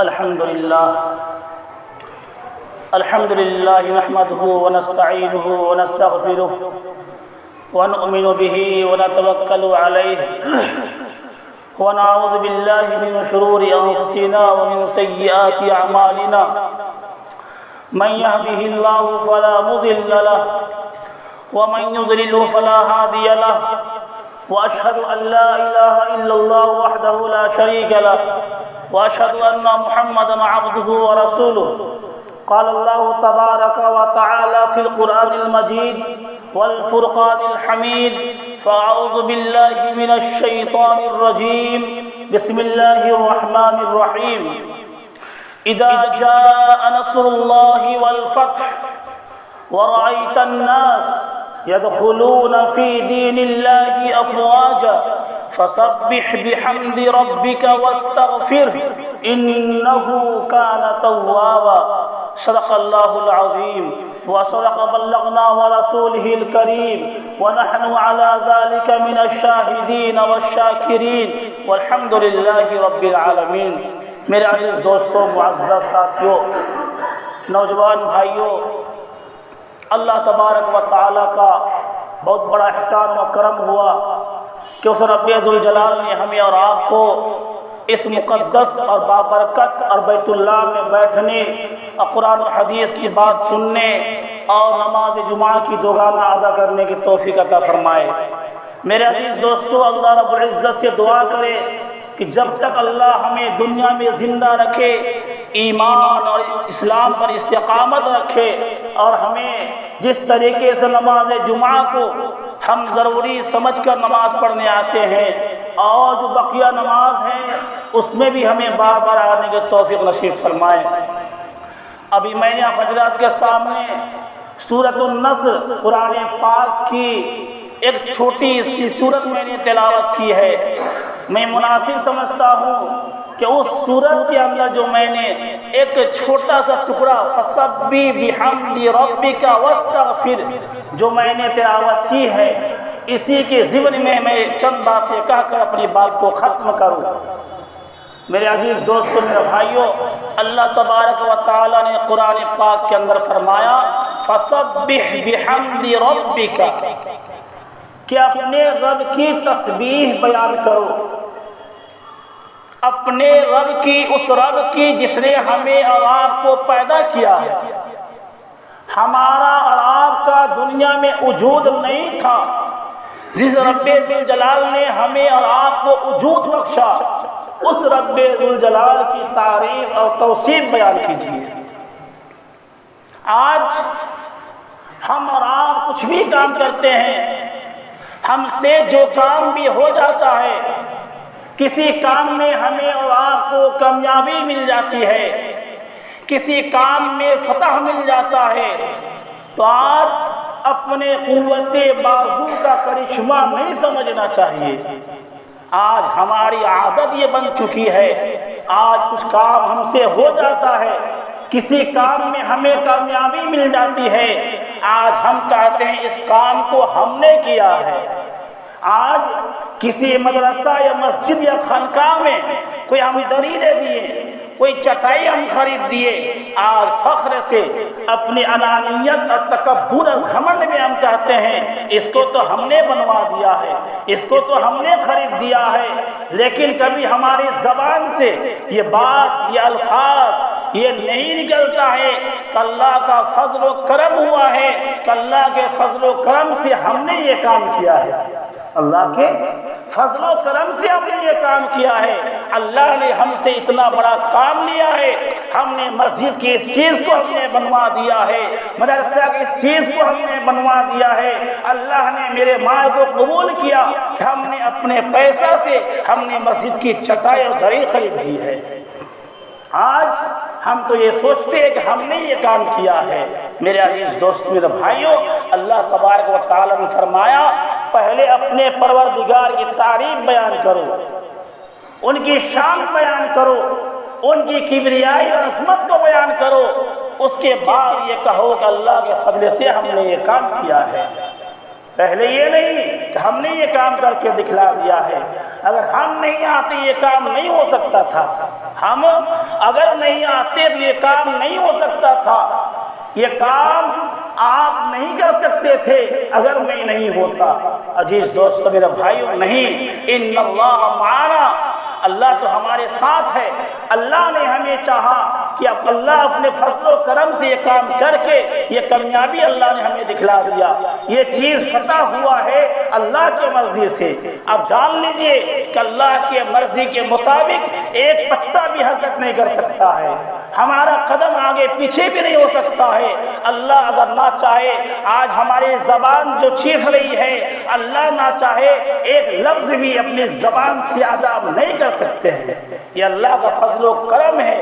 الحمد لله نحمده ونستعينه ونستغفره ونؤمن به ونتوكل عليه ونعوذ بالله من شرور أنفسنا ومن سيئات أعمالنا من يهده الله فلا مضل له ومن يضلل فلا هادي له وأشهد أن لا إله إلا الله وحده لا شريك له وأشهد أن محمدا عبده ورسوله قال الله تبارك وتعالى في القرآن المجيد والفرقان الحميد فأعوذ بالله من الشيطان الرجيم بسم الله الرحمن الرحيم إذا جاء نصر الله والفتح ورأيت الناس يدخلون في دين الله أفواجا فسبح بحمد ربك واستغفره إنه كان توابا صدق الله العظيم وصدق بلغنا ورسوله الكريم ونحن على ذلك من الشاهدين والشاكرين والحمد لله رب العالمين۔ میرے عزیز دوستوں، معزز ساتھیوں، نوجوان بھائیوں، اللہ تبارک و تعالی کا بہت بڑا احسان و کرم ہوا کہ اس رب ذوالجلال نے ہمیں اور آپ کو اس مقدس اور بابرکت اور بیت اللہ میں بیٹھنے اور قرآن و حدیث کی بات سننے اور نماز جمعہ کی دوگانہ ادا کرنے کی توفیق عطا فرمائے۔ میرے عزیز دوستو، اللہ رب العزت سے دعا کرے کہ جب تک اللہ ہمیں دنیا میں زندہ رکھے، ایمان اور اسلام پر استقامت رکھے اور ہمیں جس طریقے سے نماز جمعہ کو ہم ضروری سمجھ کر نماز پڑھنے آتے ہیں اور جو بقیہ نماز ہے اس میں بھی ہمیں بار بار آنے کی توفیق نصیب فرمائے۔ ابھی میں نے آپ حضرات کے سامنے سورۃ النصر قرآن پاک کی ایک چھوٹی سی سورت میں نے تلاوت کی ہے۔ میں مناسب سمجھتا ہوں کہ اس سورت کے اندر جو میں نے ایک چھوٹا سا ٹکڑا فسبح بحمد ربک واستغفر جو میں نے تلاوت کی ہے، اسی کے ضمن میں میں چند باتیں کہہ کر اپنی بات کو ختم کروں۔ میرے عزیز دوستوں، میرے بھائیوں، اللہ تبارک و تعالی نے قرآن پاک کے اندر فرمایا فسبح بحمد ربک کہ اپنے رب کی تسبیح بیان کرو، اپنے رب کی، اس رب کی جس نے ہمیں اور آپ کو پیدا کیا ہے۔ ہمارا اور آپ کا دنیا میں وجود نہیں تھا، جس رب ذوالجلال نے ہمیں اور آپ کو وجود بخشا، اس رب ذوالجلال کی تعریف اور توصیف بیان کیجیے۔ آج ہم اور آپ کچھ بھی کام کرتے ہیں، ہم سے جو کام بھی ہو جاتا ہے، کسی کام میں ہمیں اور آپ کو کامیابی مل جاتی ہے، کسی کام میں فتح مل جاتا ہے، تو آج اپنے قوت بازو کا کرشمہ نہیں سمجھنا چاہیے۔ آج ہماری عادت یہ بن چکی ہے، آج کچھ کام ہم سے ہو جاتا ہے، کسی کام میں ہمیں کامیابی مل جاتی ہے، آج ہم کہتے ہیں اس کام کو ہم نے کیا ہے۔ آج کسی مدرسہ یا مسجد یا خانقاہ میں کوئی ہم دری دے دیے، کوئی چٹائی ہم خرید دیے، آج فخر سے اپنی انانیت اور تکبر اور گھمنڈ میں ہم کہتے ہیں اس کو تو ہم نے بنوا دیا ہے، اس کو تو ہم نے خرید دیا ہے، لیکن کبھی ہماری زبان سے یہ بات، یہ الفاظ یہ نہیں نکلتا ہے کہ اللہ کا فضل و کرم ہوا ہے، کہ اللہ کے فضل و کرم سے ہم نے یہ کام کیا ہے، اللہ کے فضل و کرم سے ہم نے یہ کام کیا ہے، اللہ نے ہم سے اتنا بڑا کام لیا ہے، ہم نے مسجد کی اس چیز کو ہم نے بنوا دیا ہے، مدرسہ کی اس چیز کو ہم نے بنوا دیا ہے، اللہ نے میرے ماں کو قبول کیا کہ ہم نے اپنے پیسہ سے ہم نے مسجد کی چٹائی اور دری خرید دی ہے۔ آج ہم تو یہ سوچتے ہیں کہ ہم نے یہ کام کیا ہے۔ میرے عزیز دوست، میرے بھائیوں، اللہ تبارک و تعالی نے فرمایا پہلے اپنے پروردگار کی تعریف بیان کرو، ان کی شان بیان کرو، ان کی کبریائی اور عظمت کو بیان کرو، اس کے بعد یہ کہو کہ اللہ کے فضل سے ہم نے یہ کام کیا ہے۔ پہلے یہ نہیں کہ ہم نے یہ کام کر کے دکھلا دیا ہے، اگر ہم نہیں آتے یہ کام نہیں ہو سکتا تھا۔ ہم اگر نہیں آتے تو یہ کام نہیں ہو سکتا تھا، یہ کام آپ نہیں کر سکتے تھے اگر میں نہیں ہوتا۔ عزیز دوستو میرے بھائیوں، نہیں، ان اللہ معنا، اللہ تو ہمارے ساتھ ہے۔ اللہ نے ہمیں چاہا کہ اب اللہ اپنے فضل و کرم سے یہ کام کر کے یہ کامیابی اللہ نے ہمیں دکھلا دیا، یہ چیز فتح ہوا ہے اللہ کی مرضی سے۔ اب جان لیجئے کہ اللہ کی مرضی کے مطابق ایک پتا بھی حرکت نہیں کر سکتا ہے، ہمارا قدم آگے پیچھے بھی نہیں ہو سکتا ہے۔ اللہ اگر نہ چاہے، آج ہماری زبان جو چیخ رہی ہے، اللہ نہ چاہے ایک لفظ بھی اپنی زبان سے ادا نہیں کر سکتے ہیں۔ یہ اللہ کا فضل و کرم ہے،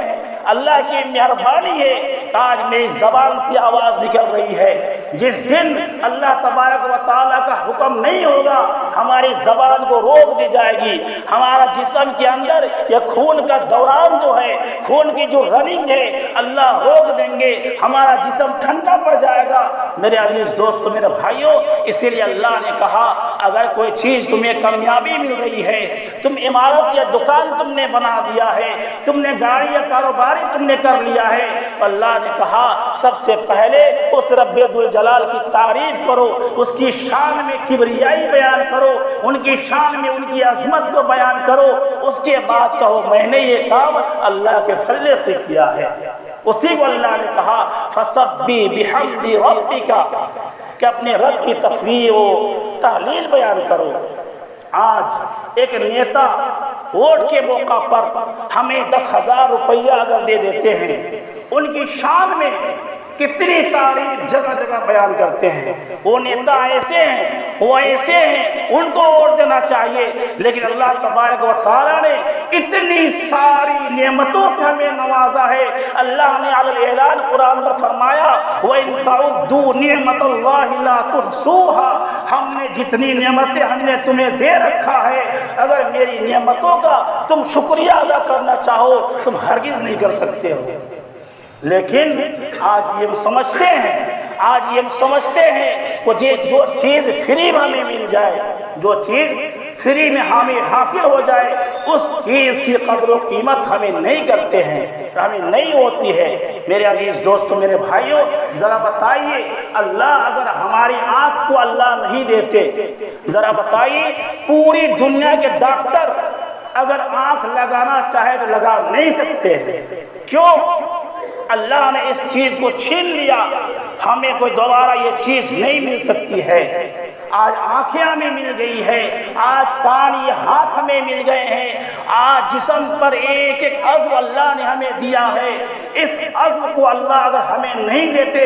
اللہ کی مہربانی ہے کہ آج میری زبان سے آواز نکل رہی ہے۔ جس دن اللہ تبارک و تعالیٰ کا حکم نہیں ہوگا، ہماری زبان کو روک دی جائے گی، ہمارا جسم کے اندر یہ خون کا دوران جو ہے، خون کی جو رننگ ہے، اللہ روک دیں گے، ہمارا جسم ٹھنڈا پڑ جائے گا۔ میرے عزیز دوستو میرے بھائیوں، اسی لیے اللہ نے کہا اگر کوئی چیز تمہیں کامیابی مل رہی ہے، تم عمارت یا دکان تم نے بنا دیا ہے، تم نے گاڑی یا کاروباری تم نے کر لیا ہے، تو اللہ نے کہا سب سے پہلے اس رب ذوالجلال کی تعریف کرو، اس کی شان میں کبریائی بیان کرو، ان کی شان میں ان کی عظمت کو بیان کرو، اس کے بعد کہو میں نے یہ کام اللہ کے فضل سے کیا ہے۔ اسی کو اللہ نے کہا فَسَبِّحْ بِحَمْدِ رَبِّكَ، کہ اپنے رب کی تسبیح و تحلیل بیان کرو۔ آج ایک نیتا ووٹ کے موقع پر ہمیں 10,000 روپیہ اگر دے دیتے ہیں، ان کی شان میں کتنی تعریف جگہ جگہ بیان کرتے ہیں، وہ نیتا ایسے ہیں، وہ ایسے ہیں، ان کو ووٹ دینا چاہیے، لیکن اللہ تبارک و تعالیٰ نے اتنی ساری نعمتوں سے ہمیں نوازا ہے۔ اللہ نے علی الاعلان قرآن میں فرمایا وَإِن تَعُدُّوا نِعْمَتَ اللَّهِ لَا تُحْصُوهَا، ہم نے جتنی نعمتیں ہم نے تمہیں دے رکھا ہے، اگر میری نعمتوں کا تم شکریہ ادا کرنا چاہو تم ہرگز نہیں کر سکتے ہو۔ لیکن آج یہ سمجھتے ہیں کہ جو چیز فری میں ہمیں مل جائے، جو چیز فری میں ہمیں حاصل ہو جائے، اس چیز کی قدر و قیمت ہمیں نہیں کرتے ہیں، ہمیں نہیں ہوتی ہے۔ میرے عزیز دوستو میرے بھائیوں، ذرا بتائیے اللہ اگر ہماری آنکھ کو اللہ نہیں دیتے، ذرا بتائیے پوری دنیا کے ڈاکٹر اگر آنکھ لگانا چاہے تو لگا نہیں سکتے ہیں۔ کیوں؟ اللہ نے اس چیز کو چھین لیا، ہمیں کوئی دوبارہ یہ چیز نہیں مل سکتی ہے۔ آج آنکھیں ہمیں مل گئی ہے، آج کان یہ ہاتھ ہمیں مل گئے ہیں، آج جسم پر ایک ایک عضو اللہ نے ہمیں دیا ہے۔ اس عضو کو اللہ اگر ہمیں نہیں دیتے،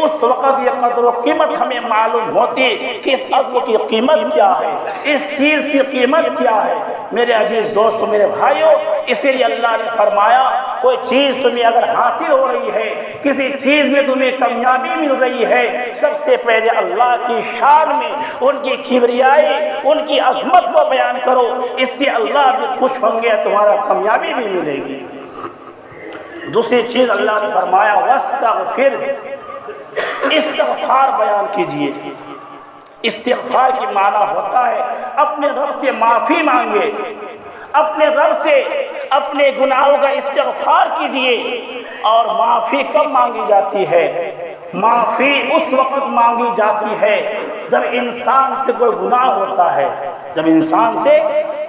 اس وقت یہ قدر و قیمت ہمیں معلوم ہوتی کہ اس عضو کی قیمت کیا ہے، اس چیز کی قیمت کیا ہے۔ میرے عزیز دوستو میرے بھائیوں، اسی لیے اللہ نے فرمایا کوئی چیز تمہیں اگر حاصل ہو رہی ہے، کسی چیز میں تمہیں کامیابی مل رہی ہے، سب سے پہلے اللہ کی شان میں ان کی کبریائی، ان کی عظمت کو بیان کرو، اس سے اللہ بھی خوش ہوں گے، تمہارا کامیابی بھی ملے گی۔ دوسری چیز اللہ نے فرمایا واستغفر، استغفار بیان کیجئے۔ استغفار کی معنی ہوتا ہے اپنے رب سے معافی مانگے، اپنے رب سے اپنے گناہوں کا استغفار کیجئے۔ اور معافی کب مانگی جاتی ہے؟ معافی اس وقت مانگی جاتی ہے جب انسان سے کوئی گناہ ہوتا ہے، جب انسان سے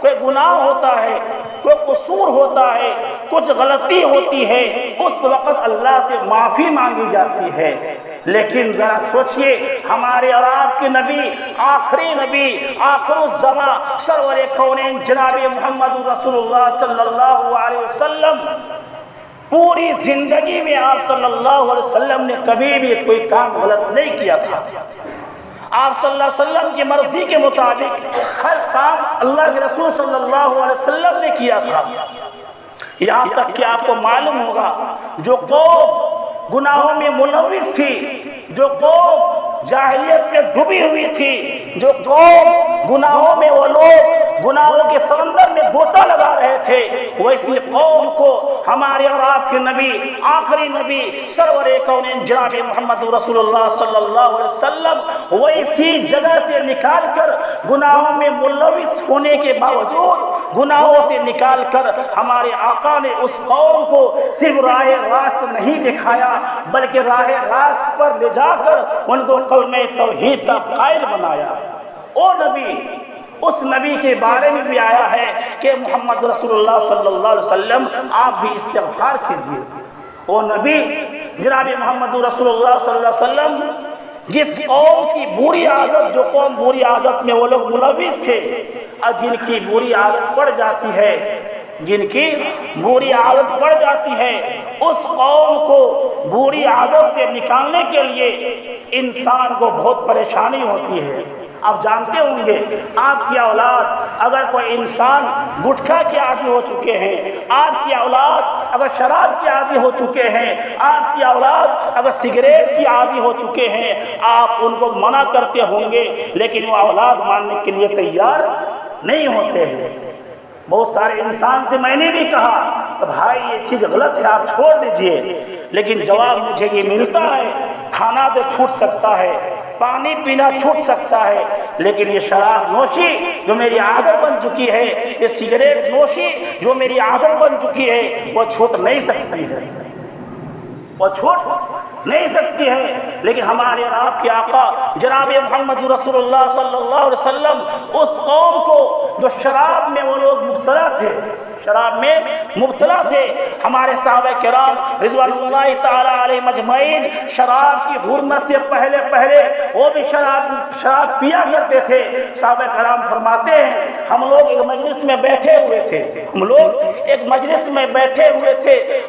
کوئی گناہ ہوتا ہے، کوئی قصور ہوتا ہے، کچھ غلطی ہوتی ہے، اس وقت اللہ سے معافی مانگی جاتی ہے۔ لیکن ذرا سوچئے ہمارے اور آپ کے نبی، آخری نبی، آخر الزمان، سرور کونین جناب محمد رسول اللہ صلی اللہ علیہ وسلم، پوری زندگی میں آپ صلی اللہ علیہ وسلم نے کبھی بھی کوئی کام غلط نہیں کیا تھا۔ آپ صلی اللہ علیہ وسلم کی مرضی کے مطابق ہر کام اللہ کے رسول صلی اللہ علیہ وسلم نے کیا تھا۔ یہاں تک کہ آپ کو معلوم ہوگا جو قوم گناہوں میں ملوث تھی، جو قوم جاہلیت میں ڈوبی ہوئی تھی، جو قوم گناہوں میں، وہ لوگ گناہوں کے سمندر میں گوتا لگا رہے تھے، ویسی قوم کو ہمارے اور آپ کے نبی، آخری نبی، سرور کونین جناب محمد رسول اللہ صلی اللہ علیہ وسلم ویسی جگہ سے نکال کر گناہوں میں ملوث ہونے کے باوجود گناہوں سے نکال کر ہمارے آقا نے اس قوم کو صرف راہ راست نہیں دکھایا بلکہ راہ راست پر لے جا کر ان کو کلمہ توحید کا قائل بنایا۔ او نبی، اس نبی کے بارے میں بھی آیا ہے کہ محمد رسول اللہ صلی اللہ علیہ وسلم آپ بھی استغفار کیجیے۔ او نبی، جناب محمد رسول اللہ صلی اللہ علیہ وسلم جس قوم کی بری عادت، جو قوم بری عادت میں وہ لوگ ملوث تھے، اور جن کی بری عادت پڑ جاتی ہے، جن کی بری عادت پڑ جاتی ہے، اس قوم کو بری عادت سے نکالنے کے لیے انسان کو بہت پریشانی ہوتی ہے۔ آپ جانتے ہوں گے، آپ کی اولاد اگر کوئی انسان گٹکا کے عادی ہو چکے ہیں، آپ کی اولاد اگر شراب کے عادی ہو چکے ہیں، آپ کی اولاد اگر سگریٹ کی عادی ہو چکے ہیں، آپ ان کو منع کرتے ہوں گے لیکن وہ اولاد ماننے کے لیے تیار نہیں ہوتے ہیں۔ بہت سارے انسان سے میں نے بھی کہا بھائی یہ چیز غلط ہے، آپ چھوڑ دیجئے، لیکن جواب مجھے یہ ملتا ہے کھانا تو چھوٹ سکتا ہے، پانی پینا چھوٹ سکتا ہے، لیکن یہ شراب نوشی جو میری عادت بن چکی ہے، یہ سگریٹ نوشی جو میری عادت بن چکی ہے، وہ چھوٹ نہیں سکتی ہے، وہ چھوٹ نہیں سکتی ہے۔ لیکن ہمارے آپ کے آقا جناب محمد رسول اللہ صلی اللہ علیہ وسلم اس قوم کو جو شراب میں وہ لوگ مبتلا تھے، شراب میں مبتلا تھے، ہمارے صحابہ کرام رضوان اللہ تعالی علیہ مجمعین شراب کی حرمت سے پہلے وہ بھی شراب پیا کرتے تھے۔ صحابہ کرام فرماتے ہیں ہم لوگ ایک مجلس میں بیٹھے ہوئے تھے،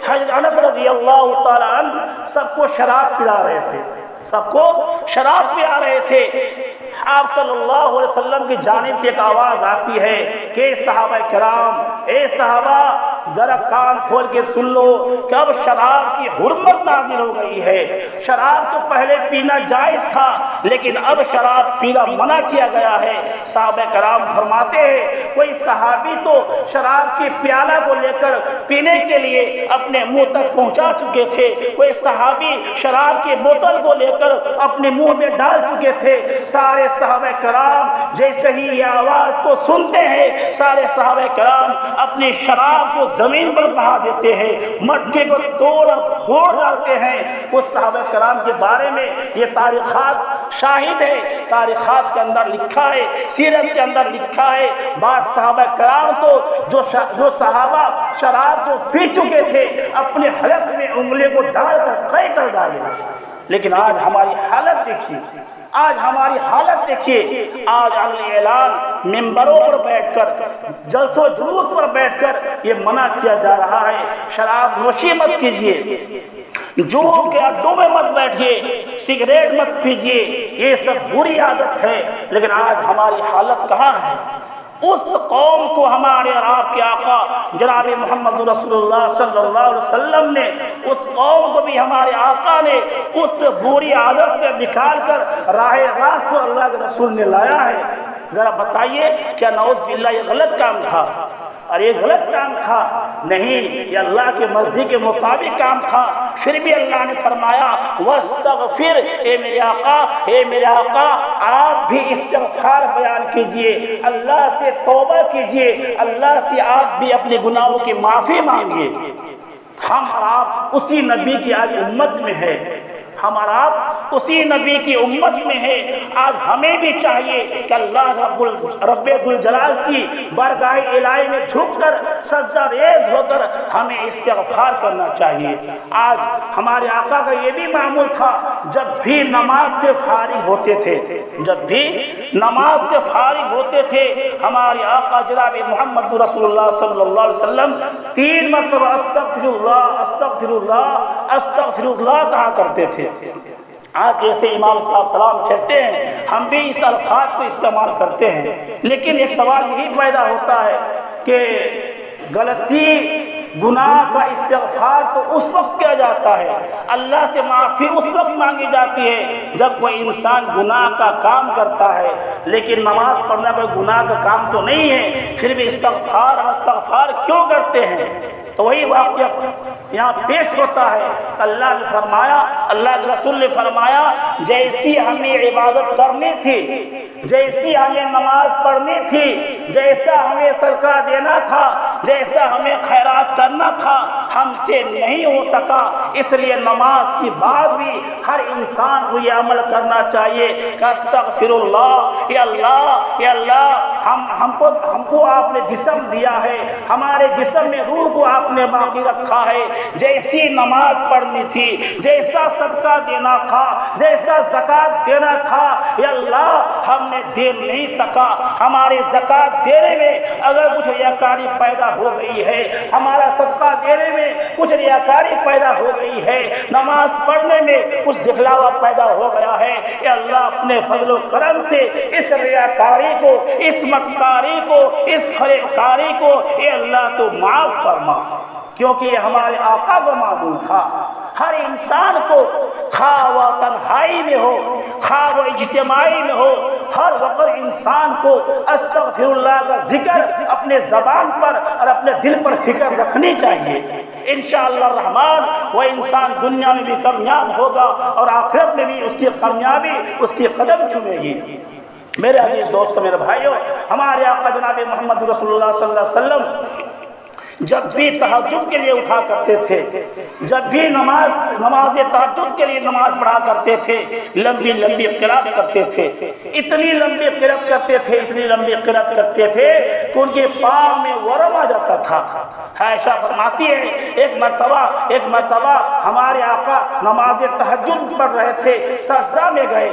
حضرت انس رضی اللہ تعالی عنہ سب کو شراب پلا رہے تھے، آپ صلی اللہ علیہ وسلم کی جانب سے ایک آواز آتی ہے کہ صحابہ کرام، اے صحابہ ذرا کان کھول کے سن لو کہ اب شراب کی حرمت نازل ہو گئی ہے۔ شراب تو پہلے پینا جائز تھا لیکن اب شراب پینا منع کیا گیا ہے۔ صحابہ کرام فرماتے ہیں کوئی صحابی تو شراب کی پیالہ کو لے کر پینے کے لیے اپنے منہ تک پہنچا چکے تھے، کوئی صحابی شراب کی بوتل کو لے کر اپنے منہ میں ڈال چکے تھے۔ سارے صحابہ کرام جیسے ہی یہ آواز کو سنتے ہیں، سارے صحابہ کرام اپنی شراب کو زمین پر بہا دیتے ہیں، مٹکے کو توڑ اور پھوڑ ڈالتے ہیں۔ اس صحابہ کرام کے بارے میں یہ تاریخات شاہد ہے، تاریخات کے اندر لکھا ہے، سیرت کے اندر لکھا ہے، بعض صحابہ کرام تو جو صحابہ شراب جو پی چکے تھے اپنے حلق میں انگلی کو ڈال کر قے کر ڈالے۔ لیکن آج ہماری حالت دیکھیے، آج ہماری حالت دیکھیے، آج اعلان ممبروں پر بیٹھ کر، جلسوں جلوس پر بیٹھ کر یہ منع کیا جا رہا ہے شراب نوشی مت کیجیے، جوؤں کے اڈوں میں مت بیٹھیے، سگریٹ مت پیجیے، یہ سب بری عادت ہے۔ لیکن آج ہماری حالت کہاں ہے؟ اس قوم کو ہمارے اور آپ کے آقا جناب محمد رسول اللہ صلی اللہ علیہ وسلم نے، اس قوم کو بھی ہمارے آقا نے اس بری عادت سے نکال کر راہ راست پر اللہ کے رسول نے لایا ہے۔ ذرا بتائیے کیا نعوذ باللہ یہ غلط کام تھا؟ اور یہ غلط کام تھا؟ نہیں، یہ اللہ کے مرضی کے مطابق کام تھا۔ پھر بھی اللہ نے فرمایا وَاسْتَغْفِرْ، اے میرے آقا آپ بھی استغفار بیان کیجئے، اللہ سے توبہ کیجئے، اللہ سے آپ بھی اپنے گناہوں کی معافی مانگیے۔ ہم اور آپ اسی نبی کی آج امت میں ہے، ہم اور آپ اسی نبی کی امت میں ہے۔ آج ہمیں بھی چاہیے کہ اللہ رب ذوالجلال کی بارگاہ الہی میں جھک کر سجدہ ریز ہو کر ہمیں استغفار کرنا چاہیے۔ آج ہمارے آقا کا یہ بھی معمول تھا، جب بھی نماز سے فارغ ہوتے تھے ہمارے آقا جناب محمد رسول اللہ صلی اللہ علیہ وسلم 3 مرتبہ استغفر اللہ استغفر اللہ استغفر اللہ کہا کرتے تھے۔ آج جیسے امام صاحب سلام کہتے ہیں ہم بھی اس الفاظ کو استعمال کرتے ہیں، لیکن ایک سوال یہی پیدا ہوتا ہے کہ غلطی گناہ کا استغفار تو اس وقت کیا جاتا ہے، اللہ سے معافی اس وقت مانگی جاتی ہے جب کوئی انسان گناہ کا کام کرتا ہے، لیکن نماز پڑھنا کوئی گناہ کا کام تو نہیں ہے، پھر بھی استغفار کیوں کرتے ہیں؟ تو وہی واقعہ یہاں پیش ہوتا ہے۔ اللہ نے فرمایا، اللہ کے رسول نے فرمایا جیسی ہمیں عبادت کرنی تھی جیسی ہمیں نماز پڑھنی تھی، جیسا ہمیں صدقہ دینا تھا، جیسا ہمیں خیرات کرنا تھا، ہم سے نہیں ہو سکا۔ اس لیے نماز کی بعد بھی ہر انسان کو یہ عمل کرنا چاہیے کہ استغفر اللہ، یا اللہ، یا اللہ، ہم کو آپ نے جسم دیا ہے، ہمارے جسم میں روح کو آپ نے باقی رکھا ہے، جیسی نماز پڑھنی تھی، جیسا صدقہ دینا تھا، جیسا زکوٰۃ دینا تھا، یا اللہ ہم نے دے نہیں سکا۔ ہمارے زکوٰۃ دینے میں اگر کچھ ریاکاری پیدا ہو گئی ہے، ہمارا صدقہ دینے میں کچھ ریاکاری پیدا ہو گئی ہے، نماز پڑھنے میں کچھ دکھلاوا پیدا ہو گیا ہے، یا اللہ اپنے فضل و کرم سے اس ریاکاری کو، اس مکاری کو، اس فریبکاری کو اے اللہ تو معاف فرما، کیونکہ یہ ہمارے آقا کو معلوم تھا۔ ہر انسان کو خواہ وہ تنہائی میں ہو، خواہ وہ اجتماعی میں ہو، ہر وقت انسان کو استغفر اللہ کا ذکر اپنے زبان پر اور اپنے دل پر فکر رکھنی چاہیے۔ انشاءاللہ الرحمن وہ انسان دنیا میں بھی کامیاب ہوگا اور آخرت میں بھی اس کی کامیابی اس کی قدم چومے گی۔ میرے عزیز دوستو، میرے بھائیوں، ہمارے آقا جناب محمد رسول اللہ صلی اللہ علیہ وسلم جب بھی تہجد کے لیے اٹھا کرتے تھے، جب بھی نماز تہجد کے لیے نماز پڑھا کرتے تھے، لمبی لمبی قرات کرتے تھے، اتنی لمبی قرات کرتے تھے، اتنی لمبی قرات کرتے تھے کہ ان کے پاؤں میں ورم آ جاتا تھا۔ عائشہ فرماتی ہے ایک مرتبہ ہمارے آقا نماز تہجد پڑھ رہے تھے، سجدہ میں گئے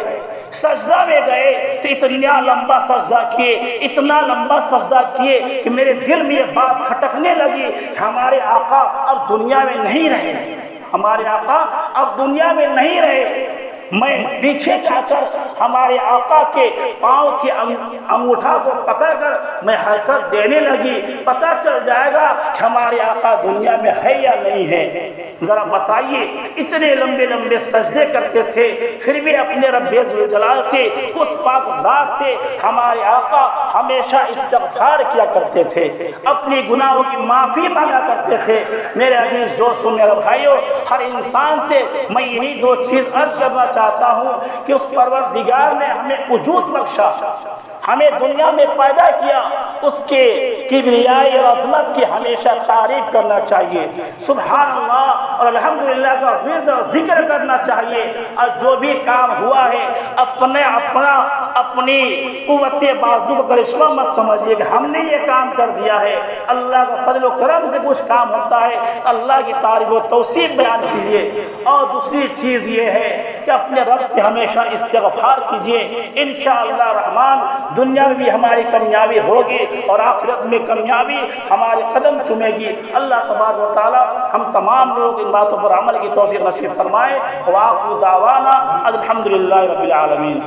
تو اتنا لمبا سجدہ کیے، اتنا لمبا سجدہ کیے کہ میرے دل میں یہ بات کھٹکنے لگی کہ ہمارے آقا اب دنیا میں نہیں رہے، ہمارے آقا اب دنیا میں نہیں رہے۔ میں پیچھے جا کر ہمارے آقا کے پاؤں کے انگوٹھا کو پکڑ کر میں حرکت دینے لگی، پتہ چل جائے گا کہ ہمارے آقا دنیا میں ہے یا نہیں ہے۔ ذرا بتائیے، اتنے لمبے لمبے سجدے کرتے تھے، پھر بھی اپنے رب ذوالجلال سے، اس پاک ذات سے ہمارے آقا ہمیشہ استغفار کیا کرتے تھے، اپنی گناہوں کی معافی مانگا کرتے تھے۔ میرے عزیز دوستوں، میرے بھائیوں، ہر انسان سے میں یہی دو چیز عرض کرنا چاہتا ہوں کہ اس پروردگار نے ہمیں وجود بخشا، ہمیں دنیا میں پیدا کیا، اس کے کبریائی اور عظمت کی ہمیشہ تعریف کرنا چاہیے، سبحان اللہ اور الحمدللہ کا ورد اور ذکر کرنا چاہیے، اور جو بھی کام ہوا ہے اپنی قوت بازو کا کرشمہ مت سمجھیے کہ ہم نے یہ کام کر دیا ہے۔ اللہ کا فضل و کرم سے کچھ کام ہوتا ہے، اللہ کی تعریف و توصیف بیان کیجیے۔ اور دوسری چیز یہ ہے کہ اپنے رب سے ہمیشہ استغفار کیجیے، انشاءاللہ الرحمن دنیا میں بھی ہماری کامیابی ہوگی اور آخرت میں کامیابی ہمارے قدم چومے گی۔ اللہ تبارک و تعالی ہم تمام لوگ ان باتوں پر عمل کی توفیق نصیب فرمائے۔ وآخر دعوانا الحمدللہ رب العالمین۔